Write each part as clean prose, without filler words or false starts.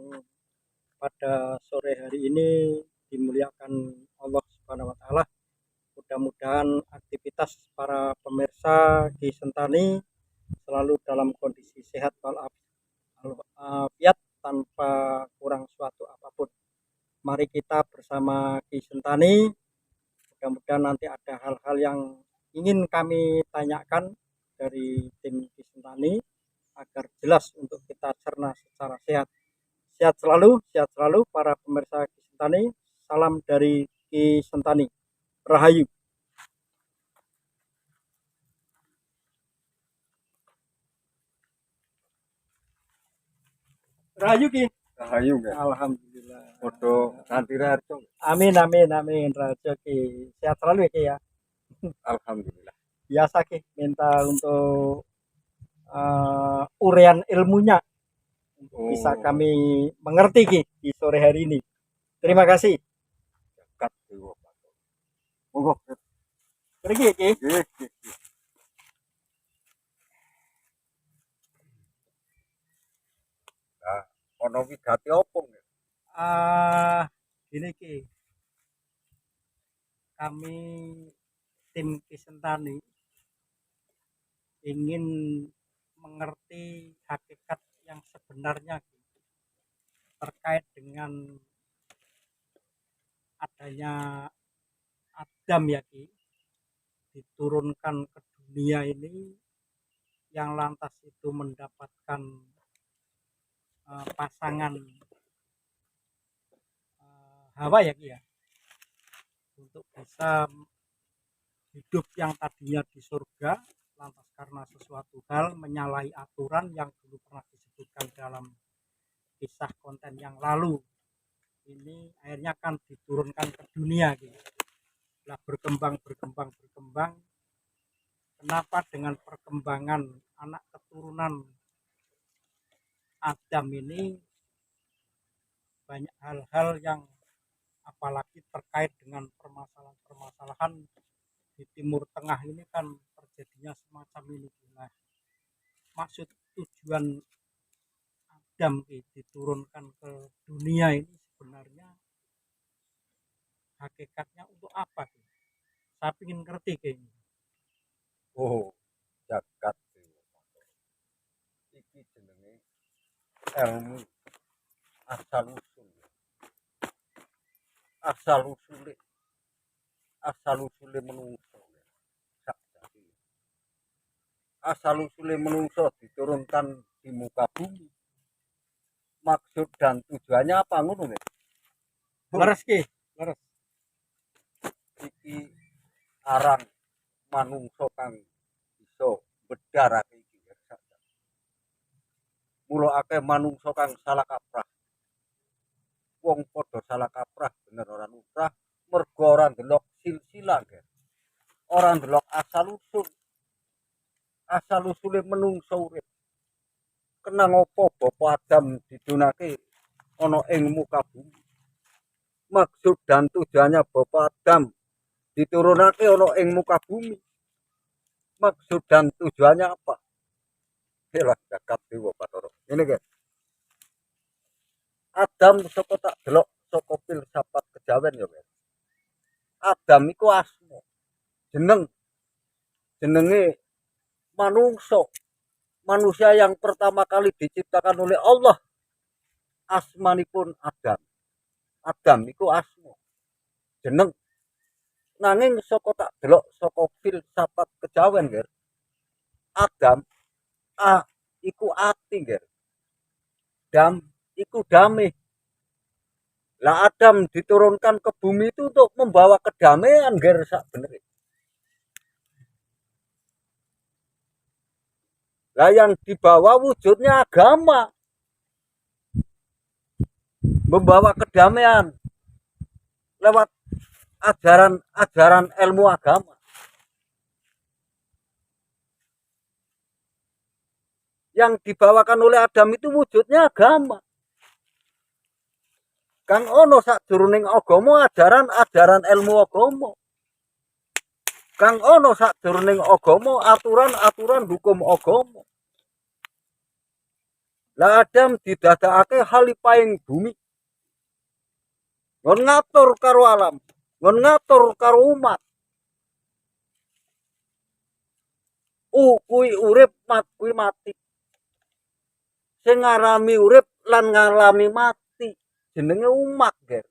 yang pada sore hari ini dimuliakan Allah Subhanahu wa taala. Mudah-mudahan aktivitas para pemirsa di Sentani selalu dalam kondisi sehat walafiat tanpa kurang suatu apapun. Mari kita bersama Ki Sentani. Mudah-mudahan nanti ada hal-hal yang ingin kami tanyakan dari tim Ki Sentani agar jelas untuk kita cerna secara sehat. Sehat selalu para pemirsa Ki Sentani. Salam dari Ki Sentani. Rahayu. Rahayu Ki. Rahayu Ki. Alhamdulillah. Podo ganti rarjo. Amin. Rahayu Ki. Sehat selalu ya Ki ya. Alhamdulillah. Biasa Ki minta untuk urean ilmunya bisa kami mengerti Ki di sore hari ini. Terima kasih. Jagat dewa Bathara. Monggo. Pergi Ki. Nggih. Nah, ono wigati opo nggih? Gini Ki. Kami tim Ki Sentani ingin mengerti hakikat yang sebenarnya Ki, terkait dengan adanya Adam ya Ki, diturunkan ke dunia ini yang lantas itu mendapatkan pasangan Hawa ya Ki ya, untuk bisa hidup yang tadinya di surga lantas karena sesuatu hal menyalahi aturan yang dulu pernah disebutkan dalam kisah konten yang lalu, ini akhirnya kan diturunkan ke dunia gitu. Lah berkembang. Kenapa dengan perkembangan anak keturunan Adam ini banyak hal-hal yang apalagi terkait dengan permasalahan di Timur Tengah ini kan terjadinya semacam ini. Nah, maksud tujuan Adam diturunkan ke dunia ini sebenarnya hakikatnya untuk apa? Saya ingin ngerti kayaknya. Oh, jagat dewa Bathara. Iki jenenge ilmu asal usule menungso. Asal usule menungso diturunkan di muka bumi. Maksud dan tujuannya apa ngono nggih? Leres Ki, leres. Iki arang manungso kang iso bedharake iki. Mula akeh manungso kang salah kaprah. Wong padha salah kaprah bener ora nutrah mergo ora ndelok silsilah, nggih. Ora ndelok asal usule menungso urip. Kenang apa Bapak Adam didunake ana ing muka bumi. Maksud dan tujuannya Bapak Adam diturunake ana ing muka bumi. Maksud dan tujuannya apa? Helah jagat dewa Bathara. Ngene nggih. Adam saka tak delok saka filsafat kejawen ya, Mas. Adam iku asma. Jenenge manungso. Manusia yang pertama kali diciptakan oleh Allah. Asmanipun Adam. Adam iku asma. Jeneng. Nanging saka tak delok saka filsafat kejawen, nggih. Adam iku ati, nggih. Dam iku damai. Lah Adam diturunkan ke bumi itu untuk membawa kedamaian, nggih, sak bener. Lah yang dibawa wujudnya agama. Membawa kedamaian lewat ajaran ilmu agama. Yang dibawakan oleh Adam itu wujudnya agama. Kang ono sakjroning agama ajaran ilmu agama. Kang ono sakjroning agama aturan hukum agama. Lah Adam didadakake halipaing bumi. Ngon ngatur karo alam, ngon ngatur karo umat. Kuwi urip, mat kuwi mati. Sing ngalami urip lan ngalami mati jenenge umat, Ger.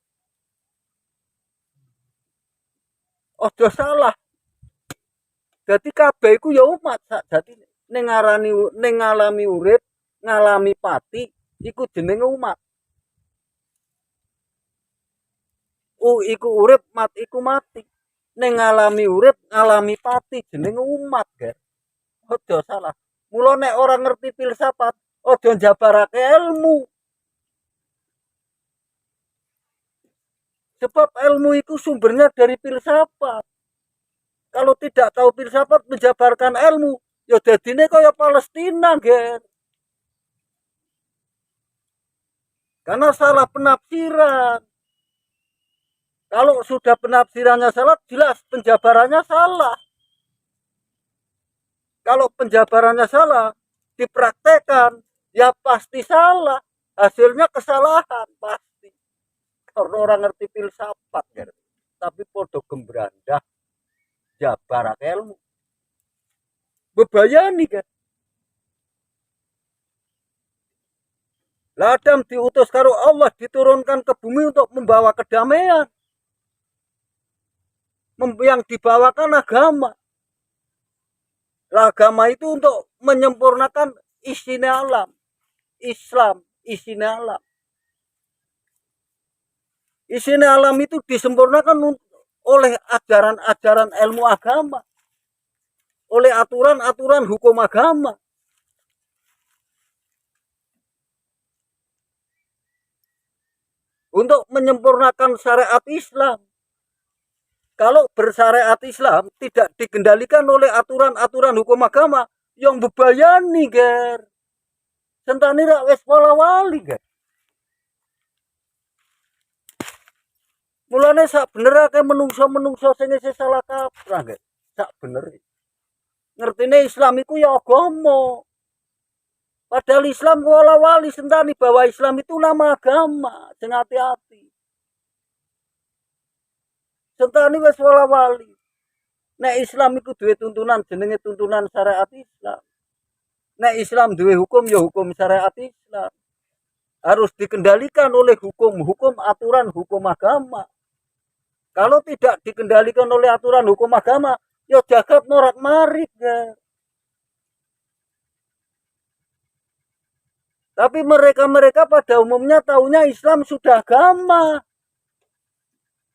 Aja salah. Dadi kabeh iku ya umat sakjatine. Ning ngalami urip, ngalami pati iku jenenge umat. Iku urip, mat iku mati. Ning ngalami urip, ngalami pati jenenge umat, Ger. Aja salah. Mula nek ora ngerti filsafat, aja njabarake ilmu. Sebab ilmu itu sumbernya dari filsafat. Kalau tidak tahu filsafat menjabarkan ilmu, ya dadine kaya Palestina, Ger. Karena salah penafsiran. Kalau sudah penafsirannya salah, jelas penjabarannya salah. Kalau penjabarannya salah, dipraktekkan, ya pasti salah. Hasilnya kesalahan, pasti. Karena orang ngerti filsafat, Ger. Tapi podo gembrandah jabarak ilmu. Bebayani, kan? Lah Adam diutus karo Allah, diturunkan ke bumi untuk membawa kedamaian. Yang dibawakan agama. Lah agama itu untuk menyempurnakan isinya alam. Islam, isinya alam. Isinya alam itu disempurnakan oleh ajaran-ajaran ilmu agama. Oleh aturan-aturan hukum agama. Untuk menyempurnakan syariat Islam. Kalau bersyariat Islam tidak dikendalikan oleh aturan-aturan hukum agama yang bebayani, Ger. Sentani rak wis wala-wali, Ger. Mulane sak benerake menungso-menungso sing isih salah kaprah, Ger. Sak bener. Ngertine Islam iku ya agama. Padahal Islam wala-wali sentani bahwa Islam itu nama agama. Sing hati-hati. Sentani wis wala-wali. Nek Islam iku duwe tuntunan jenenge tuntunan syariat Islam. Nek Islam duwe hukum ya hukum syariat Islam. Harus dikendalikan oleh hukum-hukum aturan hukum agama. Kalau tidak dikendalikan oleh aturan hukum agama, ya jagat morak-marik, ya. Tapi mereka-mereka pada umumnya taunya Islam sudah agama.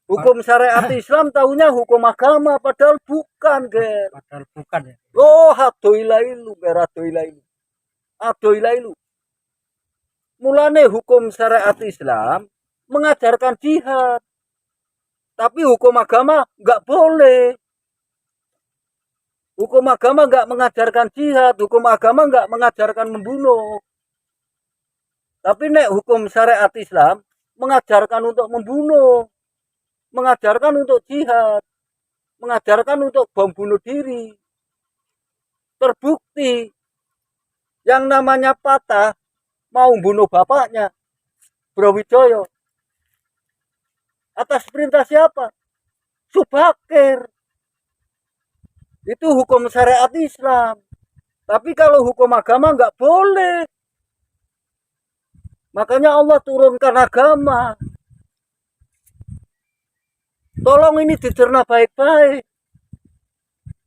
Hukum syariat Islam tahunya hukum agama, padahal bukan, Ger. Padahal bukan ya. Oh, adoilailu, Ger, adoilailu. Adoilailu. Mulane hukum syariat Islam mengajarkan jihad. Tapi hukum agama nggak boleh. Hukum agama nggak mengajarkan jihad, hukum agama nggak mengajarkan membunuh. Tapi nek hukum syariat Islam mengajarkan untuk membunuh. Mengajarkan untuk jihad, mengajarkan untuk bom bunuh diri. Terbukti yang namanya Patah mau bunuh bapaknya, Brawijaya. Atas perintah siapa? Subakir. Itu hukum syariat Islam. Tapi kalau hukum agama nggak boleh. Makanya Allah turunkan agama. Tolong ini dicerna baik-baik.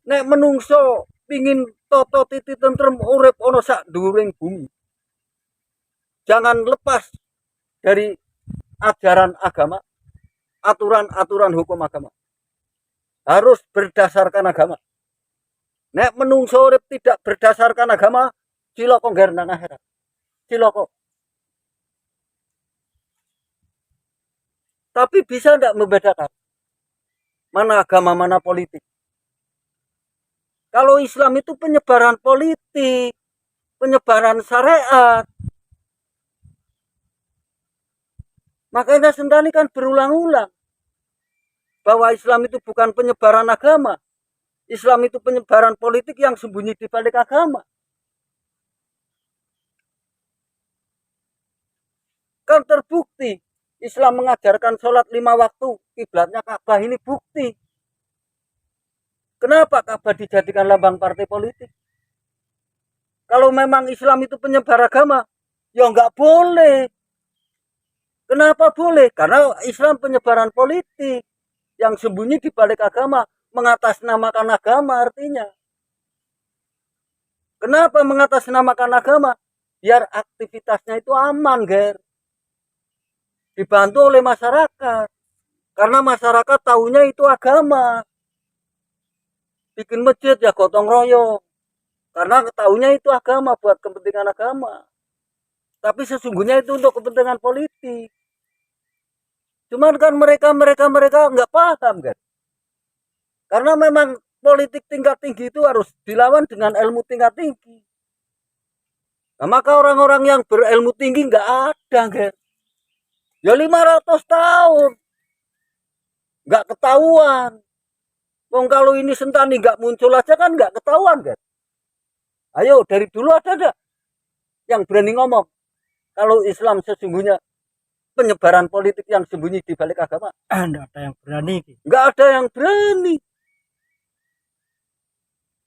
Nek menungso pingin toto titi tentrem urip ono sak dhuwuring bumi. Jangan lepas dari ajaran agama, aturan-aturan hukum agama. Harus berdasarkan agama. Nek menungso urip tidak berdasarkan agama, cilaka ngger nang akhirat. Cilaka. Tapi bisa tidak membedakan mana agama, mana politik. Kalau Islam itu penyebaran politik, penyebaran syariat. Makanya Sentani kan berulang-ulang bahwa Islam itu bukan penyebaran agama. Islam itu penyebaran politik yang sembunyi di balik agama. Kan terbukti Islam mengajarkan sholat 5 waktu, kiblatnya Ka'bah, ini bukti. Kenapa Ka'bah dijadikan lambang partai politik? Kalau memang Islam itu penyebar agama, ya nggak boleh. Kenapa boleh? Karena Islam penyebaran politik yang sembunyi di balik agama, mengatasnamakan agama artinya. Kenapa mengatasnamakan agama? Biar aktivitasnya itu aman, Ger. Dibantu oleh masyarakat. Karena masyarakat tahunya itu agama. Bikin masjid ya gotong royong. Karena tahunya itu agama, buat kepentingan agama. Tapi sesungguhnya itu untuk kepentingan politik. Cuman kan mereka nggak paham, kan? Karena memang politik tingkat tinggi itu harus dilawan dengan ilmu tingkat tinggi. Nah, maka orang-orang yang berilmu tinggi nggak ada, kan? Ya 500 tahun nggak ketahuan. Wong kalau ini Sentani nggak muncul aja kan nggak ketahuan, kan? Ayo dari dulu ada yang berani ngomong kalau Islam sesungguhnya penyebaran politik yang sembunyi di balik agama. Nggak ada yang berani. Nggak ada yang berani.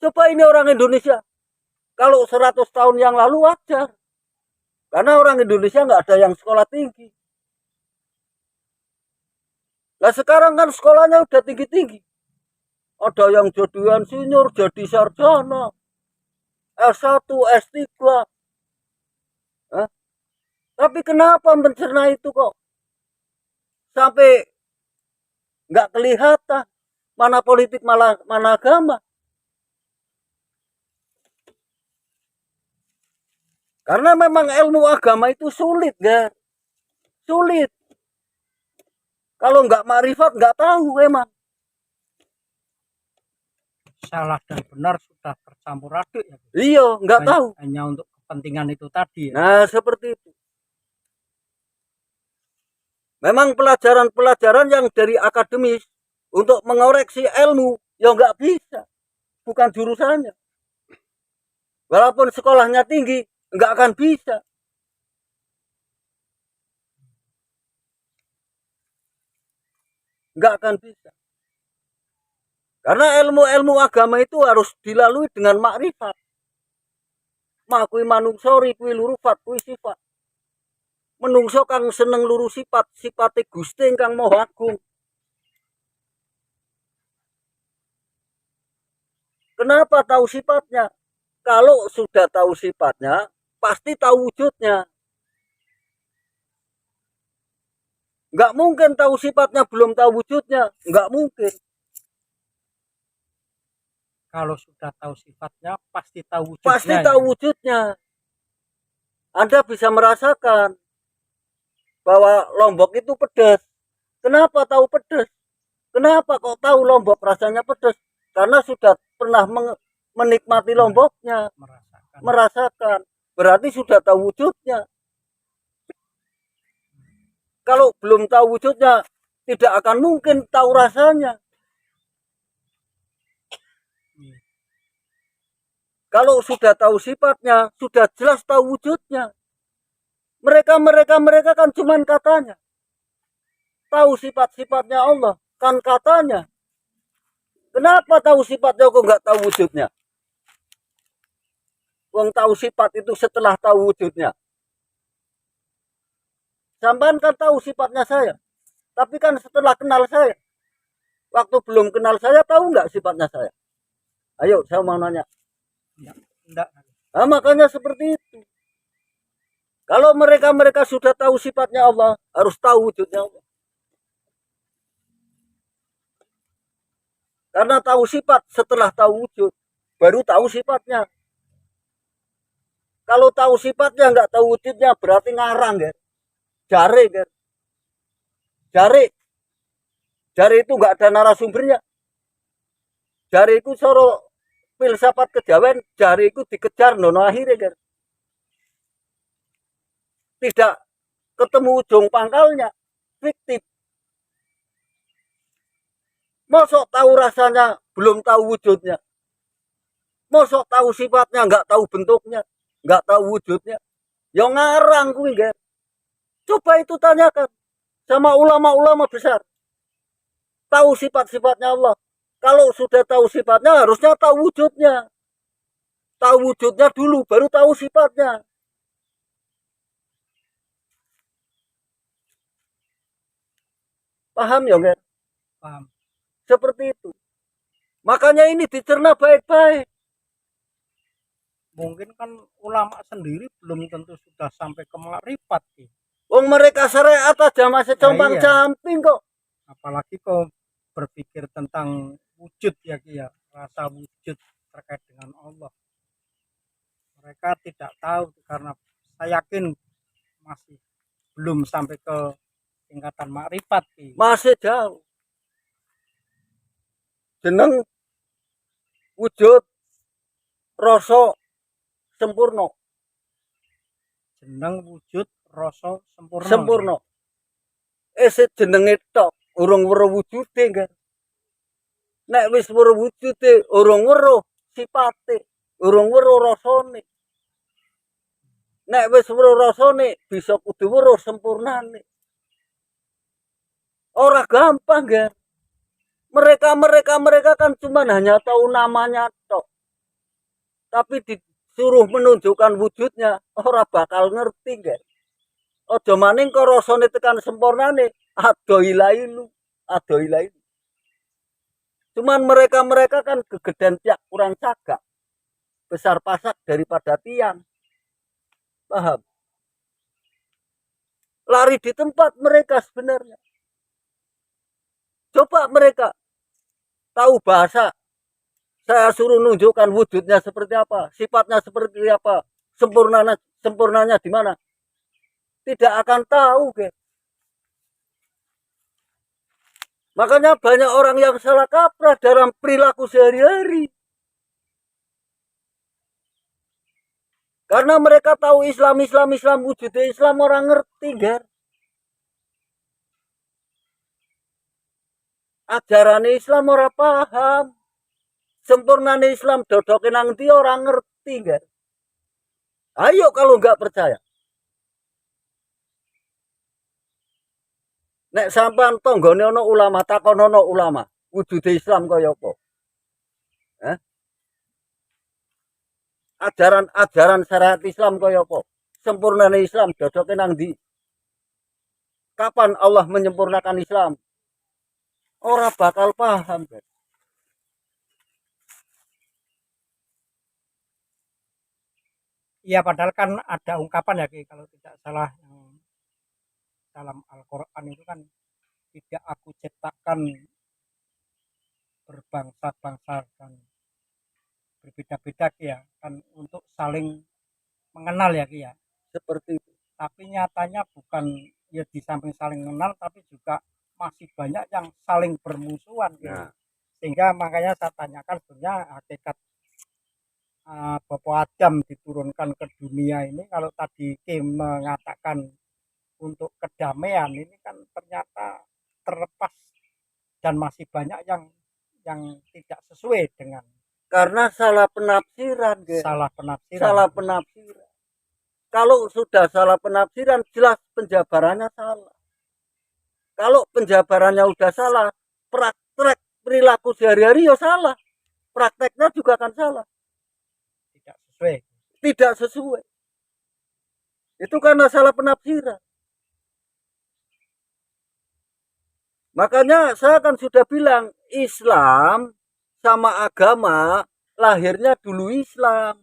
Coba ini orang Indonesia. Kalau 100 tahun yang lalu wajar. Karena orang Indonesia nggak ada yang sekolah tinggi. Nah sekarang kan sekolahnya udah tinggi-tinggi. Ada yang jadi insinyur, jadi sarjana. S1, S3. Hah? Tapi kenapa mencerna itu kok sampai nggak kelihatan mana politik mana agama? Karena memang ilmu agama itu sulit, kan? Sulit. Kalau nggak makrifat nggak tahu emang. Salah dan benar sudah tercampur aduk ya. Iya, nggak tahu. Hanya untuk kepentingan itu tadi ya. Nah, seperti itu. Memang pelajaran-pelajaran yang dari akademis untuk mengoreksi ilmu ya nggak bisa. Bukan jurusannya. Walaupun sekolahnya tinggi, nggak akan bisa. Nggak akan bisa. Karena ilmu-ilmu agama itu harus dilalui dengan makrifat. Makui manungso kuwi lurufat kuwi sifat. Menungso kang seneng luru sifat, sifate Gusti ingkang Maha Agung. Kenapa tahu sifatnya? Kalau sudah tahu sifatnya, pasti tahu wujudnya. Nggak mungkin tahu sifatnya belum tahu wujudnya, nggak mungkin. Kalau sudah tahu sifatnya, pasti tahu wujudnya. Pasti tahu wujudnya. Anda bisa merasakan bahwa Lombok itu pedas. Kenapa tahu pedas? Kenapa kok tahu Lombok rasanya pedas? Karena sudah pernah menikmati Lomboknya, merasakan. Berarti sudah tahu wujudnya. Kalau belum tahu wujudnya, tidak akan mungkin tahu rasanya. Kalau sudah tahu sifatnya, sudah jelas tahu wujudnya. Mereka kan cuman katanya. Tahu sifat-sifatnya Allah, kan katanya. Kenapa tahu sifatnya kok nggak tahu wujudnya? Wong tahu sifat itu setelah tahu wujudnya. Sampean kan tahu sifatnya saya. Tapi kan setelah kenal saya. Waktu belum kenal saya, tahu nggak sifatnya saya? Ayo, saya mau nanya. Enggak. Nah, makanya seperti itu. Kalau mereka sudah tahu sifatnya Allah, harus tahu wujudnya Allah. Karena tahu sifat setelah tahu wujud, baru tahu sifatnya. Kalau tahu sifatnya nggak tahu wujudnya, berarti ngarang, kan? Jare, kan? Jare itu nggak ada narasumbernya. Jare itu soro filsafat kejawen, jari itu dikejar nono akhirnya, kan? Tidak ketemu ujung pangkalnya, fiktif. Mosok tahu rasanya, belum tahu wujudnya. Mosok tahu sifatnya, nggak tahu bentuknya, nggak tahu wujudnya. Ya ngarang kuwi, kan? Coba itu tanyakan sama ulama-ulama besar. Tahu sifat-sifatnya Allah. Kalau sudah tahu sifatnya, harusnya tahu wujudnya. Tahu wujudnya dulu, baru tahu sifatnya. Paham ya, Ger? Paham. Seperti itu. Makanya ini dicerna baik-baik. Mungkin kan ulama sendiri belum tentu sudah sampai ke makrifat sih. Wong mereka syariat aja masih Ya, compang-camping kok. Apalagi kau berpikir tentang wujud ya Ki ya, rasa wujud terkait dengan Allah. Mereka tidak tahu karena saya yakin masih belum sampai ke tingkatan makrifat Ki. Masih jauh. Jeneng wujud rasa sempurna. Jeneng wujud rasa sempurna. Sempurna. Jenenge tok, urung weruh wujude, kan. Nek wis weruh wujude, urung weruh sipate, urung weruh rasane. Nek wis weruh rasane, bisa kudu weruh sempurnane. Ora gampang, kan. Mereka kan cuma hanya tahu namanya tok. Tapi disuruh menunjukkan wujudnya, ora bakal ngerti, kan. Aja maning kok rasane tekan sempurnane, ado ilailu. Cuman mereka kan kegedean tiak kurang cagak. Besar pasak daripada tiang. Paham? Lari di tempat mereka sebenarnya. Coba mereka tahu bahasa. Saya suruh nunjukkan wujudnya seperti apa, sifatnya seperti apa, sempurnanya di mana. Tidak akan tahu, guys. Makanya banyak orang yang salah kaprah dalam perilaku sehari-hari. Karena mereka tahu Islam, wujudnya Islam orang ngerti, guys. Ajaran Islam orang paham. Sempurnane Islam dodoke nang ndi orang ngerti, guys. Ayo kalau nggak percaya. Nek sampean tanggane ana ulama, takon ana ulama, wujude Islam kaya apa? Eh? Ajaran syariat Islam kaya apa? Sempurnane Islam dodoke nang ndi? Kapan Allah menyempurnakan Islam? Ora bakal paham, guys. Iya, padahal kan ada ungkapan ya Ki, kalau tidak salah yang dalam Al-Quran itu kan, tidak aku ciptakan berbangsa-bangsa dan berbeda-beda Ki ya, kan untuk saling mengenal ya Ki ya. Seperti itu. Tapi nyatanya bukan ya di samping saling mengenal, tapi juga masih banyak yang saling bermusuhan Ki. Nah, Sehingga makanya saya tanyakan sebenarnya hakikat Bapak Adam diturunkan ke dunia ini, kalau tadi Kim mengatakan untuk kedamaian, ini kan ternyata terlepas dan masih banyak yang tidak sesuai dengan karena salah penafsiran, guys. salah penafsiran. Salah penafsiran. Kalau sudah salah penafsiran, jelas penjabarannya salah. Kalau penjabarannya udah salah, praktek perilaku sehari-hari ya salah. Prakteknya juga akan salah. Tidak sesuai. Tidak sesuai. Itu karena salah penafsiran. Makanya saya kan sudah bilang, Islam sama agama lahirnya dulu Islam.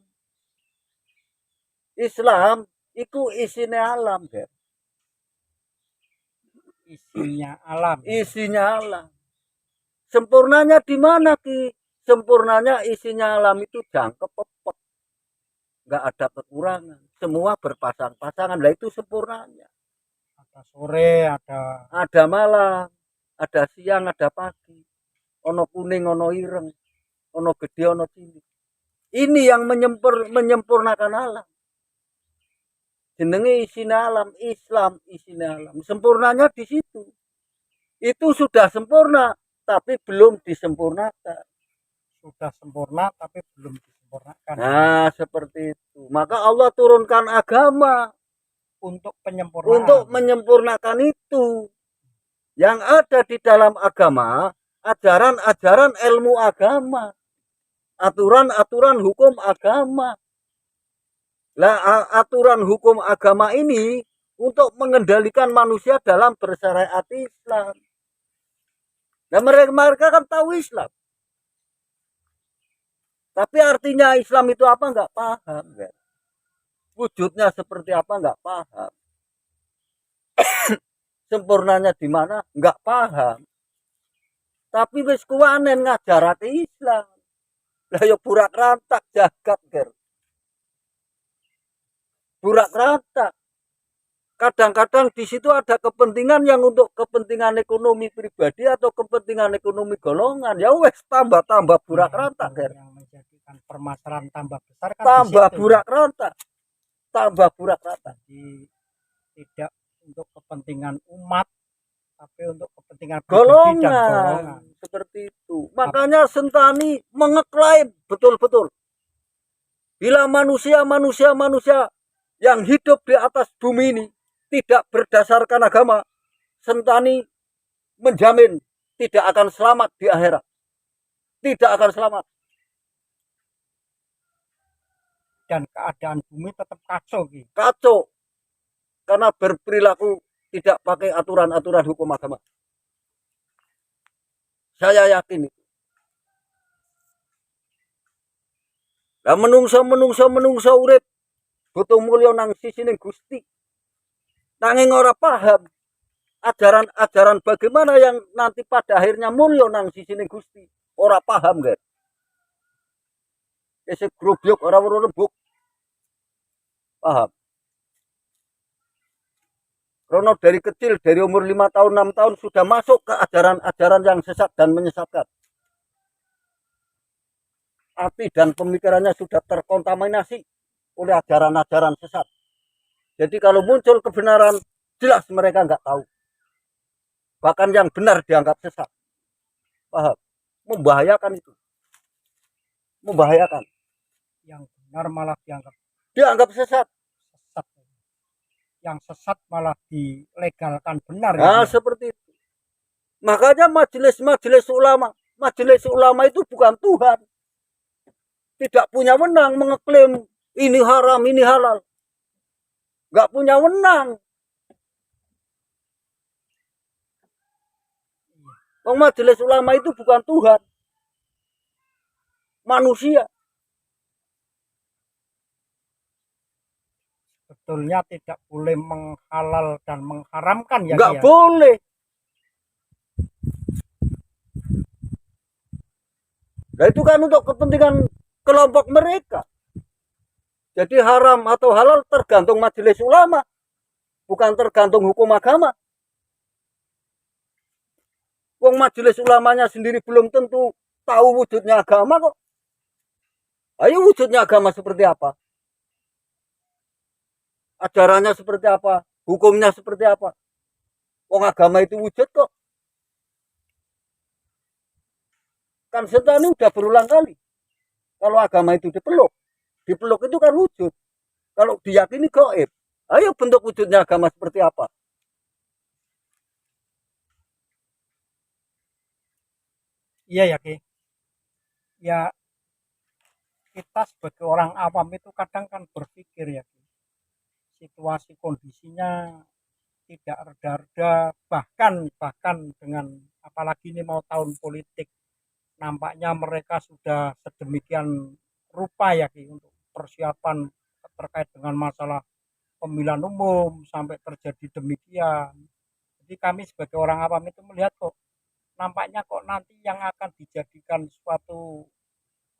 Islam itu isinya alam, guys. Isinya alam. Isinya alam. Sempurnanya di mana, Ki? Sempurnanya isinya alam itu jangkep pepek. Nggak ada kekurangan. Semua berpasang-pasangan. Lah itu sempurnanya. Ada sore, ada malam, ada siang, ada pagi. Ono kuning, ono ireng, ono gede, ono cilik. Ini yang menyempurnakan alam. Jenenge isinya alam, Islam isinya alam. Sempurnanya di situ. Itu sudah sempurna, tapi belum disempurnakan. sudah sempurna tapi belum disempurnakan. Nah, seperti itu. Maka Allah turunkan agama untuk penyempurnaan. Untuk menyempurnakan itu yang ada di dalam agama, ajaran-ajaran ilmu agama, aturan-aturan hukum agama. Lah aturan hukum agama ini untuk mengendalikan manusia dalam bersyariat Islam. Nah mereka kan tahu Islam. Tapi artinya Islam itu apa nggak paham. Kan? Wujudnya seperti apa nggak paham. Sempurnanya di mana nggak paham. Tapi wis kuwanen ngajarake Islam. Lah ya burak rantak jagat ger. Burak rantak. Kadang-kadang di situ ada kepentingan yang untuk kepentingan ekonomi pribadi atau kepentingan ekonomi golongan. Ya wes tambah burak rantak ger. Yang menjadikan permasalahan tambah besar kan tambah burak rantak. Tambah burak rantak. Jadi tidak untuk kepentingan umat tapi untuk kepentingan golongan seperti itu. Makanya Sentani mengeklaim betul-betul bila manusia yang hidup di atas bumi ini tidak berdasarkan agama, Sentani menjamin tidak akan selamat di akhirat. Tidak akan selamat. Dan keadaan bumi tetap kacau gitu. Kacau. Karena berperilaku tidak pakai aturan-aturan hukum agama. Saya yakin itu. Lah menungso urip butuh mulya nang sisining Gusti. Nanging ora paham ajaran-ajaran bagaimana yang nanti pada akhirnya mulya nang sisining Gusti. Ora paham, guys. Ese grubyuk ora weruh rembug. Paham? Karena dari kecil, dari umur 5 tahun, 6 tahun sudah masuk ke ajaran-ajaran yang sesat dan menyesatkan. Hati dan pemikirannya sudah terkontaminasi oleh ajaran-ajaran sesat. Jadi kalau muncul kebenaran, jelas mereka nggak tahu. Bahkan yang benar dianggap sesat. Paham? Membahayakan itu. Membahayakan. Yang benar malah dianggap sesat. Yang sesat malah dilegalkan benar. Nah, gitu. Seperti itu. Makanya majelis ulama itu bukan Tuhan. Tidak punya wewenang mengeklaim ini haram, ini halal. Nggak punya wewenang. Majelis ulama itu bukan Tuhan. Manusia. Sebetulnya tidak boleh menghalal dan mengharamkan ya. Nggak boleh. Nah itu kan untuk kepentingan kelompok mereka. Jadi haram atau halal tergantung majelis ulama. Bukan tergantung hukum agama. Wong majelis ulamanya sendiri belum tentu tahu wujudnya agama kok. Ayo wujudnya agama seperti apa? Ajarannya seperti apa? Hukumnya seperti apa? Wong agama itu wujud kok. Kan Sentani udah berulang kali. Kalau agama itu dipeluk. Dipeluk itu kan wujud. Kalau diyakini gaib. Ayo bentuk wujudnya agama seperti apa? Iya ya Ki. Ya kita sebagai orang awam itu kadang kan berpikir ya Ki. Situasi kondisinya tidak reda-reda, bahkan dengan apalagi ini mau tahun politik, nampaknya mereka sudah sedemikian rupa ya Ki untuk persiapan terkait dengan masalah pemilihan umum sampai terjadi demikian. Jadi kami sebagai orang awam itu melihat kok nampaknya kok nanti yang akan dijadikan suatu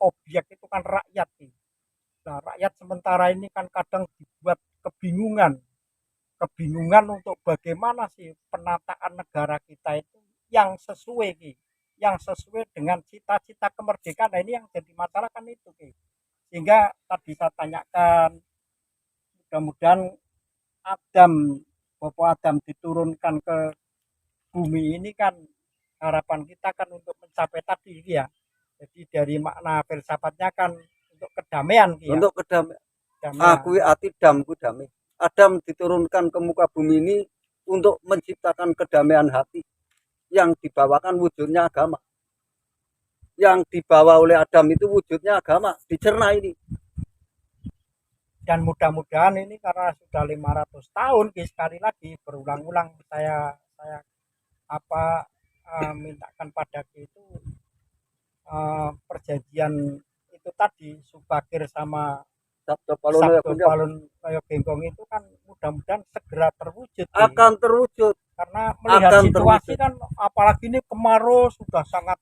objek itu kan rakyat Ki. Nah, rakyat sementara ini kan kadang dibuat kebingungan untuk bagaimana sih penataan negara kita itu yang sesuai Ki, yang sesuai dengan cita-cita kemerdekaan. Nah, ini yang jadi masalah kan itu Ki. Sehingga tadi saya tanyakan, mudah-mudahan Bapak Adam diturunkan ke bumi ini kan harapan kita kan untuk mencapai tadi ya. Jadi dari makna filsafatnya kan untuk kedamaian ya. Untuk kedamaian. Aku ati damku damai. Adam diturunkan ke muka bumi ini untuk menciptakan kedamaian hati yang dibawakan wujudnya agama. Yang dibawa oleh Adam itu wujudnya agama, dicerna ini. Dan mudah-mudahan ini karena sudah 500 tahun, sekali lagi berulang-ulang saya mintakan pada itu perjanjian itu tadi Subakir sama Sabdo Palun Kaya Gengkong itu kan mudah-mudahan segera terwujud. Akan terwujud. Karena melihat akan situasi terwujud. Kan apalagi ini kemarau sudah sangat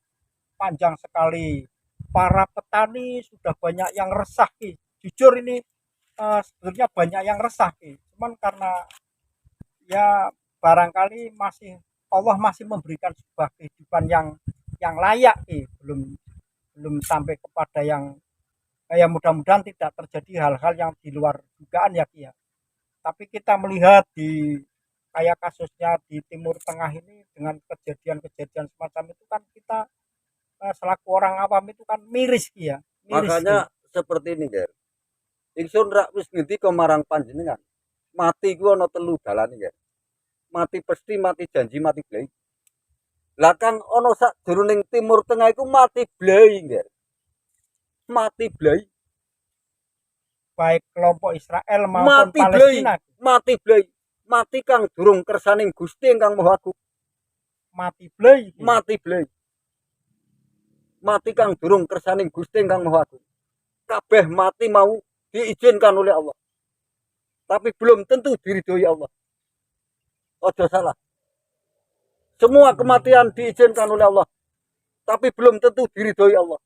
panjang sekali. Para petani sudah banyak yang resah. Jujur ini sebetulnya banyak yang resah. Cuman karena ya barangkali Allah masih memberikan sebuah kehidupan yang layak. Belum sampai kepada yang mudah-mudahan tidak terjadi hal-hal yang di luar dugaan ya Ki ya. Tapi kita melihat di kayak kasusnya di Timur Tengah ini dengan kejadian-kejadian semacam itu kan kita selaku orang awam itu kan miris ya. Makanya seperti ini Ger. Ingsun rak wis ngendika marang panjenengan. Mati ku ana 3 dalan Ger. Mati pasti, mati janji, mati blai. Lah kang ana sak jroning Timur Tengah iku mati blai Ger. Mati blai. Baik kelompok Israel maupun mati Palestina. Mati blai. Mati kang durung kersaning Gusti ingkang Maha Agung. Mati blai. Mati blai. Mati kang durung kersaning Gusti ingkang Maha Agung. Kabeh mati mau diizinkan oleh Allah. Tapi belum tentu diridhoi Allah. Ojo salah. Semua kematian diizinkan oleh Allah. Tapi belum tentu diridhoi Allah.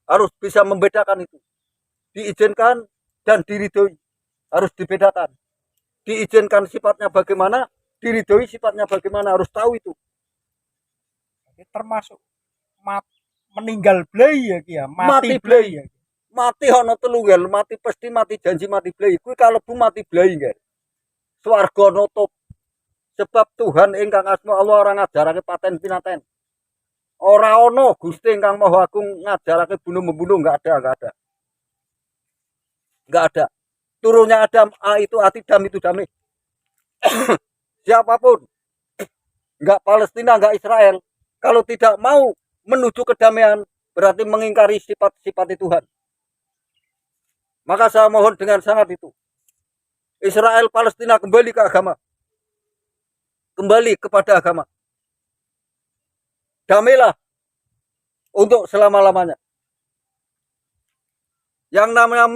Harus bisa membedakan itu. Diizinkan dan diridhoi. Harus dibedakan. Diizinkan sifatnya bagaimana, diridhoi sifatnya bagaimana, harus tahu itu. Termasuk meninggal blai ya Ki ya, mati blai ya. Mati ana 3 Ger, mati pasti, mati janji, mati blai. Kuwi kalebu mati blai Ger. Swarga nutup. Sebab Tuhan ingkang asma Allah ora ngajarake paten pinaten. Ora ana Gusti ingkang Maha Agung ngajarake bunuh-membunuh, enggak ada. Enggak ada. Turunnya Adam, A itu hati, dam itu damai. Siapapun, enggak Palestina, enggak Israel, kalau tidak mau menuju kedamaian, berarti mengingkari sifat-sifat Tuhan. Maka saya mohon dengan sangat itu. Israel, Palestina kembali ke agama. Kembali kepada agama. Damailah untuk selama-lamanya. Yang namanya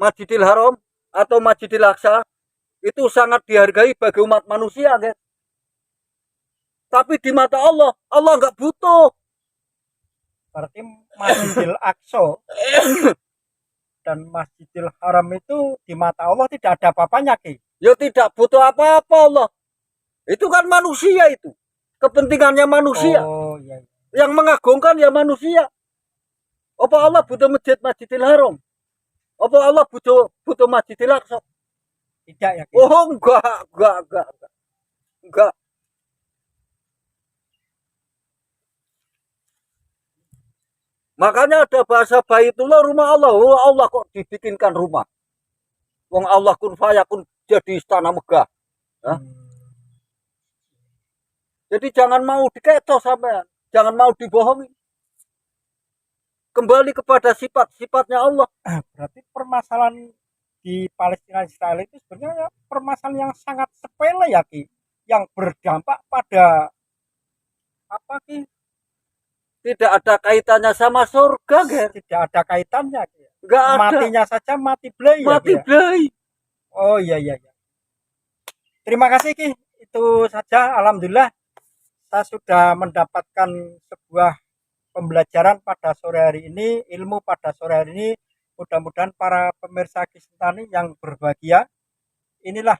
Masjidil Haram atau Masjidil Aqsa itu sangat dihargai bagi umat manusia, guys. Tapi di mata Allah, Allah nggak butuh. Berarti Masjidil Aqsa dan Masjidil Haram itu di mata Allah tidak ada apa-apanya, Ki. Ya tidak butuh apa-apa Allah. Itu kan manusia itu. Kepentingannya manusia. Oh, iya. Yang mengagungkan ya manusia. Apa Allah butuh Masjidil Haram? Apa Allah butuh Masjidil Aqsa? Tidak ya. Oh enggak. Makanya ada bahasa Baitullah rumah Allah. Oh, Allah kok dibikinkan rumah? Wong Allah kun fayakun jadi istana megah. Jadi jangan mau diketos sampean, jangan mau dibohongi. Kembali kepada sifat-sifatnya Allah. Berarti permasalahan di Palestina Israel itu sebenarnya permasalahan yang sangat sepele ya Ki, yang berdampak pada apa Ki? Tidak ada kaitannya sama surga, Ger. Tidak ada kaitannya Ki. Enggak ada. Matinya saja mati blai ya. Mati blai. Oh iya. Terima kasih Ki. Itu saja, alhamdulillah saya sudah mendapatkan sebuah pembelajaran pada sore hari ini, ilmu pada sore hari ini. Mudah-mudahan para pemirsa Kisentani yang berbahagia. Inilah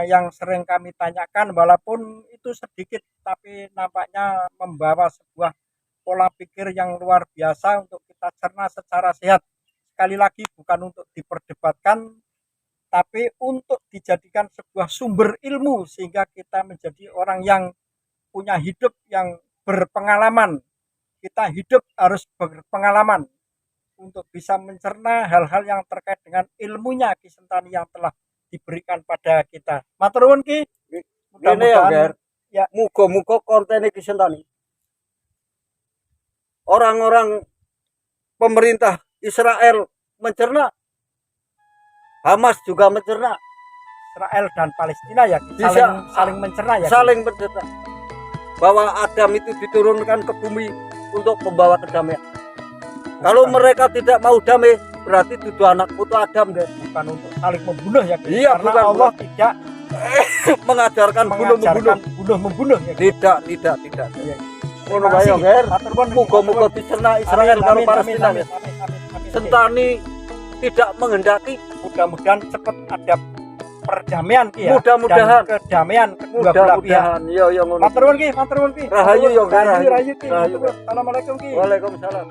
yang sering kami tanyakan, walaupun itu sedikit tapi nampaknya membawa sebuah pola pikir yang luar biasa untuk kita cerna secara sehat. Sekali lagi bukan untuk diperdebatkan, tapi untuk dijadikan sebuah sumber ilmu sehingga kita menjadi orang yang punya hidup yang berpengalaman. Kita hidup harus berpengalaman. untuk bisa mencerna hal-hal yang terkait dengan ilmunya Ki Sentani yang telah diberikan pada kita. Matur nuwun Ki. Ini ya, Mudah-mudahan Ger. ya. Muga-muga konten iki Sentani. Orang-orang pemerintah Israel mencerna, Hamas juga mencerna, Israel dan Palestina ya Ki, Bisa. saling mencerna ya Ki. saling mencerna bahwa Adam itu diturunkan ke bumi untuk membawa kedamaian. Kalau mereka tidak mau damai, berarti itu anak putu Adam, Ger. Bukan untuk saling membunuh ya Ki. Iya, Karena bukan, Allah tidak mengajarkan bunuh-membunuh ya Ki. Tidak. Iya. Ngono Terima bae kasih. Ger. Matur nuwun. Muga-muga dicerna Israel karo Palestina. Amin. Sentani tidak menghendaki, Mudah-mudahan cepat ada perdamaian Ki ya. Mudah-mudahan. Dan kedamaian kedua belah pihak. mudah-mudahan. Iya ngono. Matur nuwun Ki, matur nuwun Ki. Rahayu ya, Ki, rahayu. Rahayu Ki. Rahayu. Matur nuwun. Assalamualaikum Ki. Waalaikumsalam.